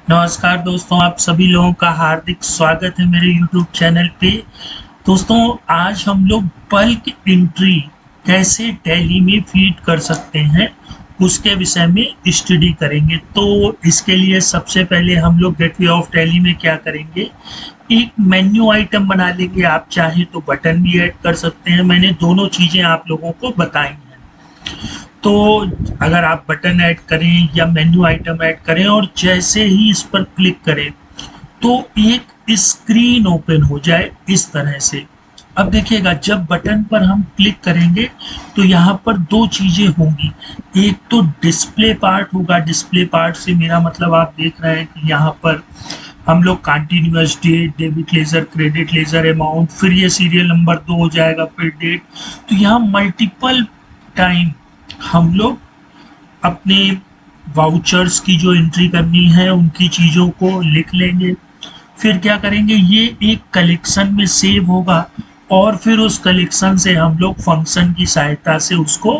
नमस्कार दोस्तों, आप सभी लोगों का हार्दिक स्वागत है मेरे YouTube चैनल पे। दोस्तों, आज हम लोग बल्क एंट्री कैसे टैली में फीड कर सकते हैं उसके विषय में स्टडी करेंगे। तो इसके लिए सबसे पहले हम लोग गेटवे ऑफ टैली में क्या करेंगे, एक मेन्यू आइटम बना लेंगे। आप चाहे तो बटन भी ऐड कर सकते हैं, मैंने दोनों चीज़ें आप लोगों को बताई हैं। तो अगर आप बटन ऐड करें या मेन्यू आइटम ऐड करें और जैसे ही इस पर क्लिक करें तो एक स्क्रीन ओपन हो जाए इस तरह से। अब देखिएगा, जब बटन पर हम क्लिक करेंगे तो यहाँ पर दो चीजें होंगी। एक तो डिस्प्ले पार्ट होगा। डिस्प्ले पार्ट से मेरा मतलब आप देख रहे हैं कि यहाँ पर हम लोग continuous date, debit ledger, credit ledger, amount, फिर ये सीरियल नंबर 2 हो जाएगा, फिर डेट। तो यहाँ मल्टीपल टाइम हम लोग अपने वाउचर्स की जो एंट्री करनी है उनकी चीज़ों को लिख लेंगे। फिर क्या करेंगे, ये एक कलेक्शन में सेव होगा और फिर उस कलेक्शन से हम लोग फंक्शन की सहायता से उसको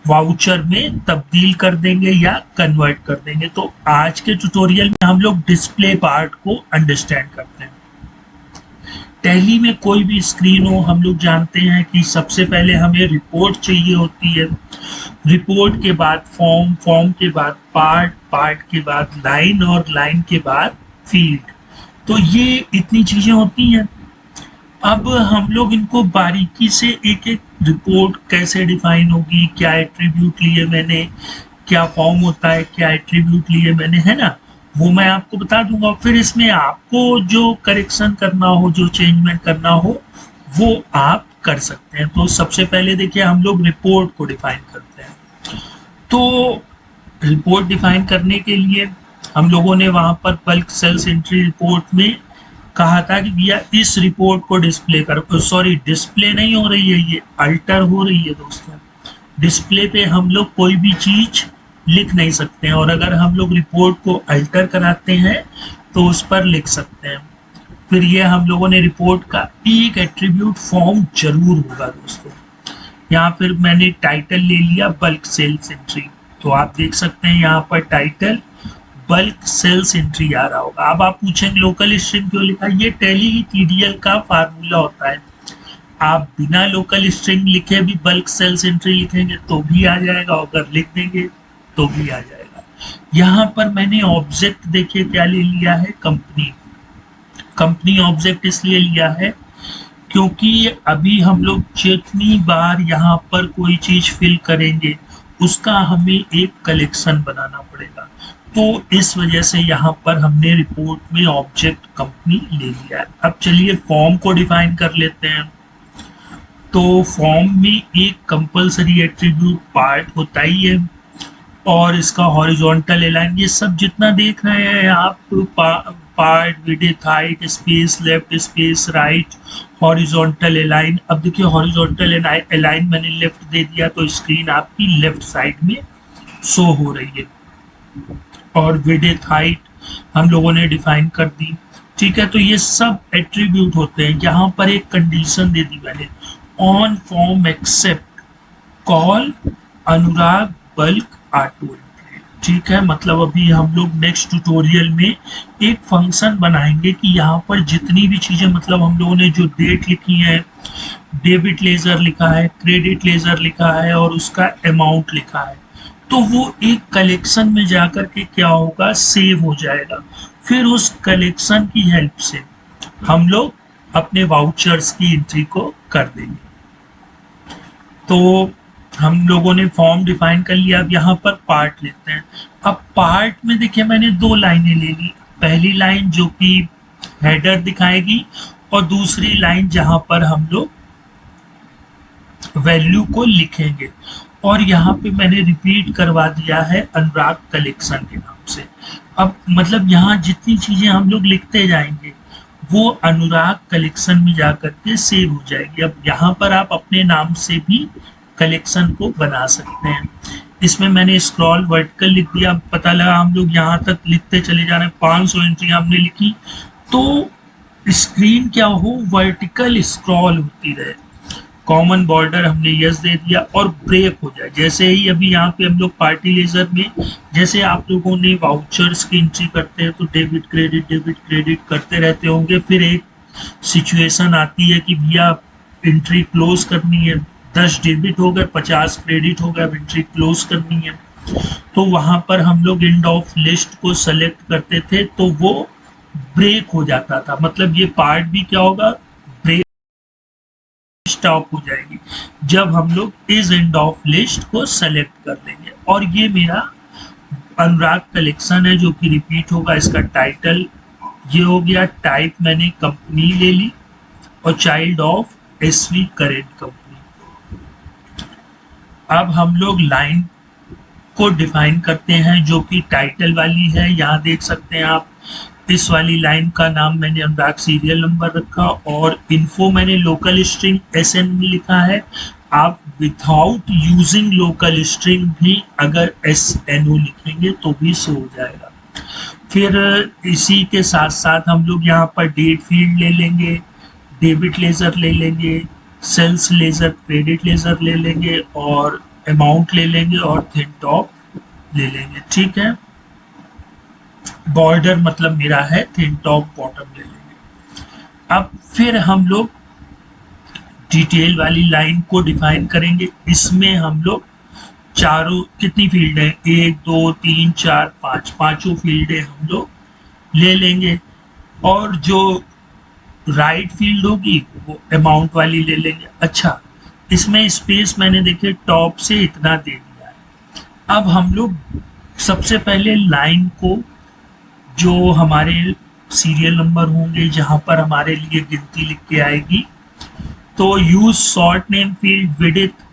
वाउचर में तब्दील कर देंगे या कन्वर्ट कर देंगे। तो आज के ट्यूटोरियल में हम लोग डिस्प्ले पार्ट को अंडरस्टैंड करते हैं। टैली में कोई भी स्क्रीन हो, हम लोग जानते हैं कि सबसे पहले हमें रिपोर्ट चाहिए होती है। रिपोर्ट के बाद फॉर्म, फॉर्म के बाद पार्ट, पार्ट के बाद लाइन और लाइन के बाद फील्ड। तो ये इतनी चीजें होती हैं। अब हम लोग इनको बारीकी से एक एक रिपोर्ट कैसे डिफाइन होगी, क्या एट्रीब्यूट लिए मैंने, क्या फॉर्म होता है, क्या एट्रीब्यूट लिए मैंने, है ना, वो मैं आपको बता दूंगा। फिर इसमें आपको जो करेक्शन करना हो, जो चेंजमेंट करना हो, वो आप कर सकते हैं। तो सबसे पहले देखिए, हम लोग रिपोर्ट को डिफाइन करते हैं। तो रिपोर्ट डिफाइन करने के लिए हम लोगों ने वहां पर बल्क सेल्स एंट्री रिपोर्ट में कहा था कि भैया इस रिपोर्ट को डिस्प्ले करो। सॉरी, डिस्प्ले नहीं हो रही है, ये अल्टर हो रही है दोस्तों। डिस्प्ले पे हम लोग कोई भी चीज लिख नहीं सकते हैं, और अगर हम लोग रिपोर्ट को अल्टर कराते हैं तो उस पर लिख सकते हैं। फिर ये हम लोगों ने रिपोर्ट का एक एट्रीब्यूट फॉर्म जरूर होगा दोस्तों। यहाँ फिर मैंने टाइटल ले लिया बल्क सेल्स एंट्री। तो आप देख सकते हैं यहाँ पर टाइटल बल्क सेल्स एंट्री आ रहा होगा। अब आप पूछेंगे लोकल स्ट्रिंग क्यों लिखा, ये टैली टीडीएल का फार्मूला होता है। आप बिना लोकल स्ट्रिंग लिखे भी बल्क सेल्स एंट्री लिखेंगे तो भी आ जाएगा, अगर लिख देंगे तो भी आ जाएगा। यहाँ पर मैंने ऑब्जेक्ट देखिए क्या ले लिया है, कंपनी। कंपनी ऑब्जेक्ट इसलिए लिया है क्योंकि अभी हम लोग जितनी बार यहाँ पर कोई चीज फिल करेंगे उसका हमें एक कलेक्शन बनाना पड़ेगा। तो इस वजह से यहाँ पर हमने रिपोर्ट में ऑब्जेक्ट कंपनी ले लिया है। अब चलिए फॉर्म को डिफाइन कर लेते हैं। तो फॉर्म में एक कंपलसरी एट्रीब्यूट पार्ट होता ही है, और इसका हॉरिजॉन्टल अलाइन, ये सब जितना देख रहे हैं आप, part, width, height, space, left, space, right, horizontal align. अब देखिए हॉरिजॉन्टल अलाइन मैंने लेफ्ट दे दिया तो स्क्रीन आपकी लेफ्ट साइड में शो हो रही है। और विड्थ, हाइट हम लोगों ने डिफाइन कर दी। ठीक है, तो ये सब एट्रीब्यूट होते हैं। यहाँ पर एक कंडीशन दे दी मैंने, on form accept call Anurag bulk auto entry. ठीक है, मतलब अभी हम लोग नेक्स्ट ट्यूटोरियल में एक फंक्शन बनाएंगे कि यहाँ पर जितनी भी चीजें, मतलब हम लोगों ने जो डेट लिखी है, डेबिट लेजर लिखा है, क्रेडिट लेजर लिखा है और उसका अमाउंट लिखा है, तो वो एक कलेक्शन में जाकर के क्या होगा, सेव हो जाएगा। फिर उस कलेक्शन की हेल्प से हम लोग अपने वाउचर्स की एंट्री को कर देंगे। तो हम लोगों ने फॉर्म डिफाइन कर लिया। अब यहाँ पर पार्ट लेते हैं। अब पार्ट में देखिए मैंने दो लाइनें ले ली। पहली लाइन जो कि हेडर दिखाएगी, और दूसरी लाइन जहां पर हम लोग वैल्यू को लिखेंगे। और यहाँ पे मैंने रिपीट करवा दिया है अनुराग कलेक्शन के नाम से। अब मतलब यहाँ जितनी चीजें हम लोग लिखते जाएंगे वो अनुराग कलेक्शन में जाकर के सेव हो जाएगी। अब यहाँ पर आप अपने नाम से भी कलेक्शन को बना सकते हैं। इसमें मैंने स्क्रॉल वर्टिकल लिख दिया। पता लगा हम लोग यहाँ तक लिखते चले जा रहे हैं, 500 एंट्री हमने लिखी, तो स्क्रीन क्या हो, वर्टिकल स्क्रॉल होती रहे। कॉमन बॉर्डर हमने यस दे दिया और ब्रेक हो जाए। जैसे ही अभी यहाँ पे हम लोग पार्टी लेजर में जैसे आप लोगों ने वाउचर्स की एंट्री करते हैं तो डेबिट क्रेडिट करते रहते होंगे, फिर एक सिचुएशन आती है कि भैया एंट्री क्लोज करनी है, 10 डेबिट हो गए 50 क्रेडिट हो गए, अब एंट्री क्लोज करनी है। तो वहां पर हम लोग एंड ऑफ लिस्ट को सेलेक्ट करते थे तो वो ब्रेक हो जाता था, मतलब ये पार्ट भी क्या होगा, ब्रेक स्टॉप हो जाएगी जब हम लोग इस एंड ऑफ लिस्ट को सेलेक्ट कर लेंगे। और ये मेरा अनुराग कलेक्शन है जो कि रिपीट होगा। इसका टाइटल ये हो गया, टाइप मैंने कंपनी ले ली और child of SV current company. अब हम लोग लाइन को डिफाइन करते हैं जो कि टाइटल वाली है। यहाँ देख सकते हैं आप, इस वाली लाइन का नाम मैंने अनुराग सीरियल नंबर रखा और इन्फो मैंने लोकल स्ट्रिंग SN में लिखा है। आप विदाउट यूजिंग लोकल स्ट्रिंग भी अगर SNO लिखेंगे तो भी शो हो जाएगा। फिर इसी के साथ साथ हम लोग यहाँ पर डेट फील्ड ले लेंगे, डेबिट लेजर ले लेंगे, सेल्स लेजर क्रेडिट लेजर ले लेंगे और अमाउंट ले लेंगे और थिन टॉप ले लेंगे। ठीक है, बॉर्डर मतलब मेरा है थिन टॉप बॉटम ले लेंगे। अब फिर हम लोग डिटेल वाली लाइन को डिफाइन करेंगे। इसमें हम लोग चारों कितनी फील्ड है, 1 2 3 4 5, पांचों फील्डें हम लोग ले लेंगे और जो राइट फील्ड होगी वो अमाउंट वाली ले लेंगे। अच्छा, इसमें स्पेस मैंने देखे टॉप से इतना दे दिया है। अब हम लोग सबसे पहले लाइन को जो हमारे सीरियल नंबर होंगे जहां पर हमारे लिए गिनती लिख के आएगी, तो use short name field width,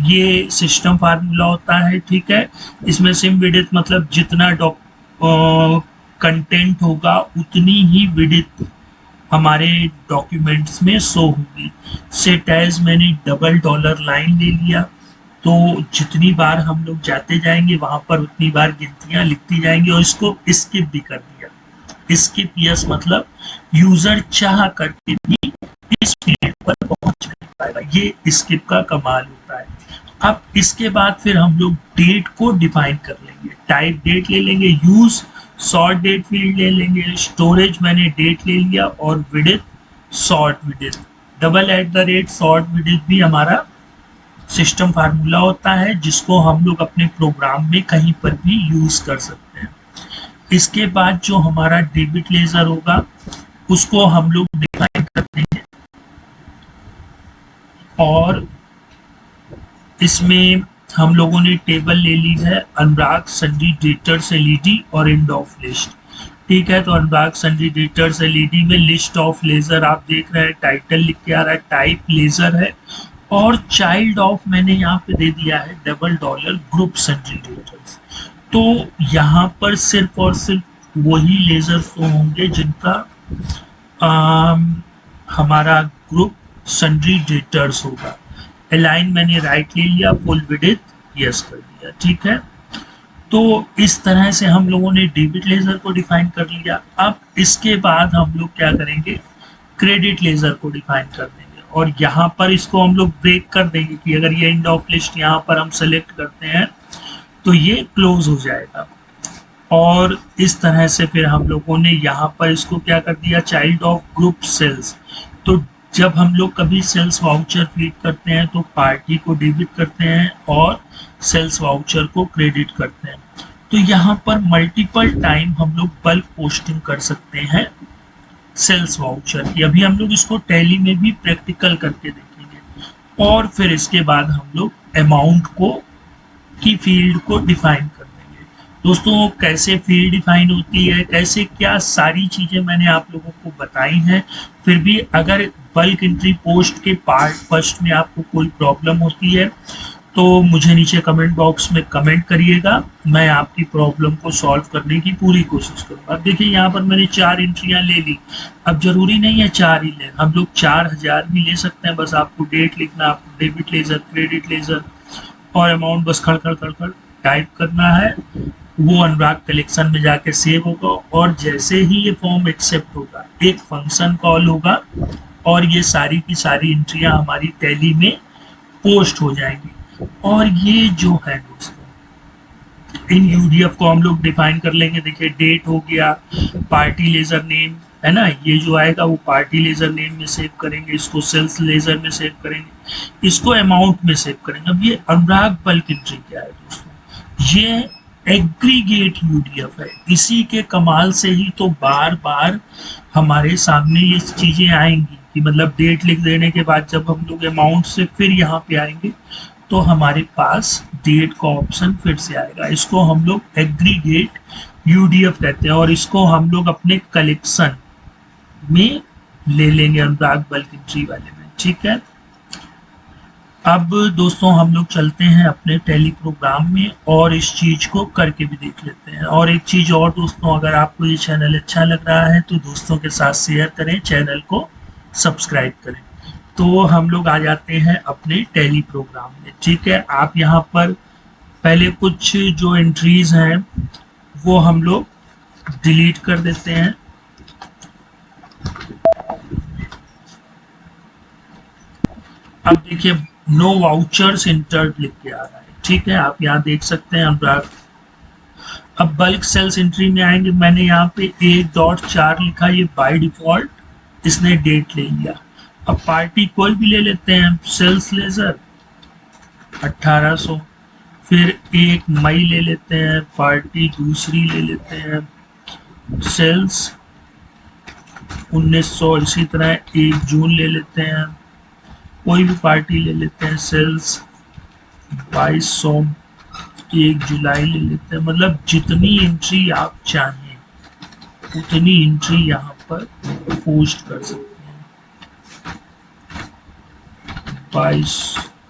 ये सिस्टम फार्मूला होता है। ठीक है, इसमें सिम विड्थ मतलब जितना कंटेंट होगा उतनी ही विड्थ हमारे डॉक्यूमेंट्स में शो होगी। सेट एज मैंने डबल डॉलर लाइन ले लिया, तो जितनी बार हम लोग जाते जाएंगे वहां पर उतनी बार गिनतियां लिखती जाएंगी। और इसको स्किप भी कर दिया, स्किप यस मतलब यूजर चाह करके भी इस फील्ड पर पहुंच नहीं पाएगा, ये स्किप का कमाल होता है। अब इसके बाद फिर हम लोग डेट को डिफाइन कर लेंगे, टाइप डेट ले लेंगे, यूज शॉर्ट डेट फील्ड ले लेंगे, स्टोरेज मैंने डेट ले लिया और width short width, double at the rate short width भी हमारा सिस्टम फार्मूला होता है जिसको हम लोग अपने प्रोग्राम में कहीं पर भी यूज कर सकते हैं। इसके बाद जो हमारा डेबिट लेजर होगा उसको हम लोग डिफाइन करते हैं और इसमें हम लोगों ने टेबल ले ली है अनुराग सन्डी डेटर्स LED और एंड ऑफ लिस्ट। ठीक है, तो अनुराग सन्डी डेटर्स LED में लिस्ट ऑफ लेजर आप देख रहे हैं, टाइटल लिख के आ रहा है, टाइप लेजर है और चाइल्ड ऑफ मैंने यहाँ पे दे दिया है डबल डॉलर ग्रुप सन्डी डेटर्स। तो यहाँ पर सिर्फ और सिर्फ वही लेजर शो होंगे जिनका हमारा ग्रुप सन्डी डेटर्स होगा। अलाइन मैंने राइट ले लिया, फुल विड्थ यस कर दिया। ठीक है, तो इस तरह से हम लोगों ने डेबिट लेजर को डिफाइन कर लिया। अब इसके बाद हम लोग क्या करेंगे, क्रेडिट लेजर को डिफाइन कर देंगे और यहाँ पर इसको हम लोग ब्रेक कर देंगे कि अगर ये एंड ऑफ लिस्ट यहाँ पर हम सेलेक्ट करते हैं तो ये क्लोज हो जाएगा। और इस तरह से फिर हम लोगों ने यहाँ पर इसको क्या कर दिया, चाइल्ड ऑफ ग्रुप सेल्स। तो जब हम लोग कभी सेल्स वाउचर फीड करते हैं तो पार्टी को डेबिट करते हैं और सेल्स वाउचर को क्रेडिट करते हैं। तो यहाँ पर मल्टीपल टाइम हम लोग बल्क पोस्टिंग कर सकते हैं सेल्स वाउचर की। अभी हम लोग इसको टैली में भी प्रैक्टिकल करके देखेंगे। और फिर इसके बाद हम लोग अमाउंट को की फील्ड को डिफाइन कर देंगे। दोस्तों, कैसे फील्ड डिफाइन होती है, कैसे क्या सारी चीज़ें मैंने आप लोगों को बताई हैं। फिर भी अगर बल्क एंट्री पोस्ट के पार्ट फर्स्ट में आपको कोई प्रॉब्लम होती है तो मुझे नीचे कमेंट बॉक्स में कमेंट करिएगा, मैं आपकी प्रॉब्लम को सॉल्व करने की पूरी कोशिश करूँगा। अब देखिए यहाँ पर मैंने 4 एंट्रियाँ ले ली। अब जरूरी नहीं है 4 ही लें, हम लोग 4000 भी ले सकते हैं। बस आपको डेट लिखना, आपको डेबिट लेजर, क्रेडिट लेजर और अमाउंट बस खड़ खड़ खड़ खड़ टाइप करना है। वो अनुराग कलेक्शन में जाके सेव होगा और जैसे ही ये फॉर्म एक्सेप्ट होगा एक फंक्शन कॉल होगा और ये सारी की सारी एंट्रियां हमारी टैली में पोस्ट हो जाएंगी। और ये जो है दोस्तों, इन यूडीएफ को हम लोग डिफाइन कर लेंगे। देखिए डेट हो गया, पार्टी लेजर नेम है ना, ये जो आएगा वो पार्टी लेजर नेम में सेव करेंगे, इसको सेल्स लेजर में सेव करेंगे, इसको अमाउंट में सेव करेंगे। अब ये अनुराग बल्क एंट्री क्या है दोस्तों, ये एग्रीगेट यूडीएफ है। इसी के कमाल से ही तो बार बार हमारे सामने ये चीजें आएंगी कि मतलब डेट लिख देने के बाद जब हम लोग अमाउंट से फिर यहाँ पे आएंगे तो हमारे पास डेट का ऑप्शन फिर से आएगा। इसको हम लोग एग्रीगेट यूडीएफ कहते हैं और इसको हम लोग अपने कलेक्शन में ले लेंगे अनुराग बल्क एंट्री वाले में, ठीक है। अब दोस्तों हम लोग चलते हैं अपने टैली प्रोग्राम में और इस चीज को करके भी देख लेते हैं। और एक चीज और दोस्तों, अगर आपको ये चैनल अच्छा लग रहा है तो दोस्तों के साथ शेयर करें, चैनल को सब्सक्राइब करें। तो हम लोग आ जाते हैं अपने टैली प्रोग्राम में, ठीक है। आप यहाँ पर पहले कुछ जो एंट्रीज हैं वो हम लोग डिलीट कर देते हैं। अब देखिए नो वाउचर्स इंटर्ड लिख के आ रहा है, ठीक है, आप यहाँ देख सकते हैं अनुराग। अब बल्क सेल्स एंट्री में आएंगे, मैंने यहाँ पे 1.4 लिखा, ये बाय डिफॉल्ट इसने डेट ले लिया। अब पार्टी कोई भी ले लेते हैं, सेल्स लेजर 1800, फिर 1 मई ले लेते हैं, पार्टी दूसरी ले लेते हैं सेल्स 1900, इसी तरह 1 जून ले लेते हैं, कोई भी पार्टी ले लेते हैं सेल्स 2200, 1 जुलाई ले लेते हैं। मतलब जितनी एंट्री आप चाहें उतनी एंट्री यहाँ पर पोस्ट कर सकते हैं। 22,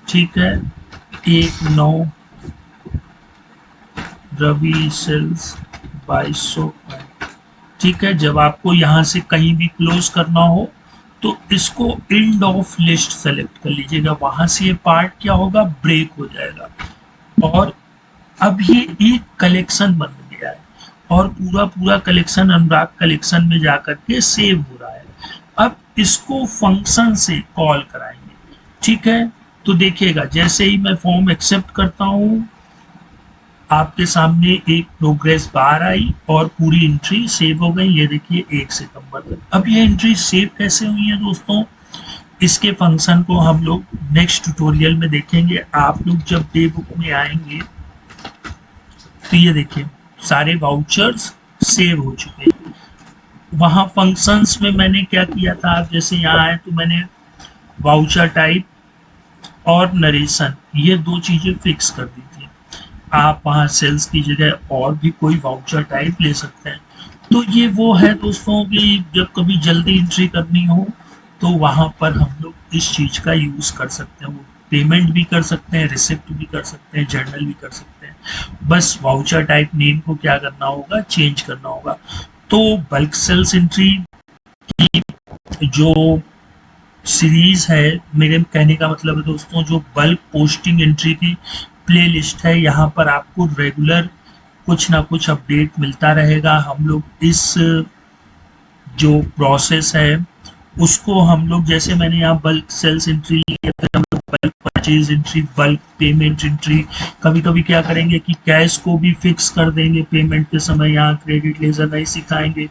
ठीक है, 1/9 रवि सेल्स 2200, ठीक है। जब आपको यहाँ से कहीं भी क्लोज करना हो तो इसको एंड ऑफ लिस्ट सेलेक्ट कर लीजिएगा, वहां से ये पार्ट क्या होगा, ब्रेक हो जाएगा। और अब ये एक कलेक्शन बन गया है और पूरा कलेक्शन अनुराग कलेक्शन में जाकर के सेव हो रहा है। अब इसको फंक्शन से कॉल कराएंगे, ठीक है। तो देखिएगा जैसे ही मैं फॉर्म एक्सेप्ट करता हूँ आपके सामने एक प्रोग्रेस बार आई और पूरी एंट्री सेव हो गई। ये देखिए 1 सितंबर तक। अब ये एंट्री सेव कैसे हुई है दोस्तों, इसके फंक्शन को हम लोग नेक्स्ट ट्यूटोरियल में देखेंगे। आप लोग जब डे बुक में आएंगे तो ये देखिए सारे वाउचर्स सेव हो चुके हैं। वहाँ फंक्शंस में मैंने क्या किया था, आप जैसे यहाँ आए तो मैंने वाउचर टाइप और नरेशन ये 2 चीजें फिक्स कर दी थी। आप वहाँ सेल्स की जगह और भी कोई वाउचर टाइप ले सकते हैं। तो ये वो है दोस्तों कि जब कभी जल्दी एंट्री करनी हो तो वहाँ पर हम लोग इस चीज का यूज कर सकते हैं। वो पेमेंट भी कर सकते हैं, रिसिप्ट भी कर सकते हैं, जर्नल भी कर सकते हैं। बस वाउचर टाइप नेम को क्या करना होगा, चेंज करना होगा। तो बल्क सेल्स एंट्री की जो सीरीज है, मेरे कहने का मतलब है दोस्तों, जो बल्क पोस्टिंग एंट्री की प्लेलिस्ट है, यहाँ पर आपको रेगुलर कुछ ना कुछ अपडेट मिलता रहेगा। हम लोग इस जो प्रोसेस है उसको हम लोग, जैसे मैंने यहाँ बल्क सेल्स एंट्री लिया, फिर हम लोग bulk purchase entry, bulk payment entry, कभी कभी क्या करेंगे कि कैश को भी फिक्स कर देंगे पेमेंट के समय। यहाँ क्रेडिट लेजर नहीं सिखाएंगे,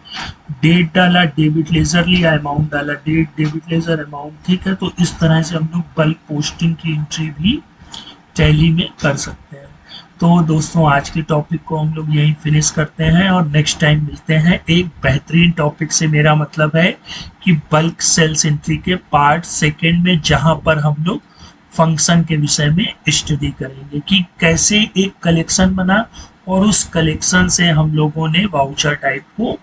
डेट डाला डेबिट लेजर लिया, अमाउंट डाला डेट डेबिट लेजर अमाउंट, ठीक है। तो इस तरह से हम लोग बल्क पोस्टिंग की एंट्री भी टैली में कर सकते हैं। तो दोस्तों आज के टॉपिक को हम लोग यहीं फिनिश करते हैं और नेक्स्ट टाइम मिलते हैं एक बेहतरीन टॉपिक से। मेरा मतलब है कि बल्क सेल्स एंट्री के पार्ट 2 में, जहां पर हम लोग फंक्शन के विषय में स्टडी करेंगे कि कैसे एक कलेक्शन बना और उस कलेक्शन से हम लोगों ने वाउचर टाइप को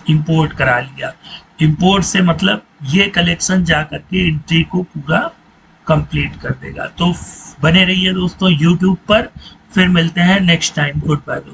इंपोर्ट करा लिया। इंपोर्ट से मतलब ये कलेक्शन जा करके एंट्री को पूरा कंप्लीट कर देगा। तो बने रहिए दोस्तों यूट्यूब पर, फिर मिलते हैं नेक्स्ट टाइम। गुड बाय दोस्तों।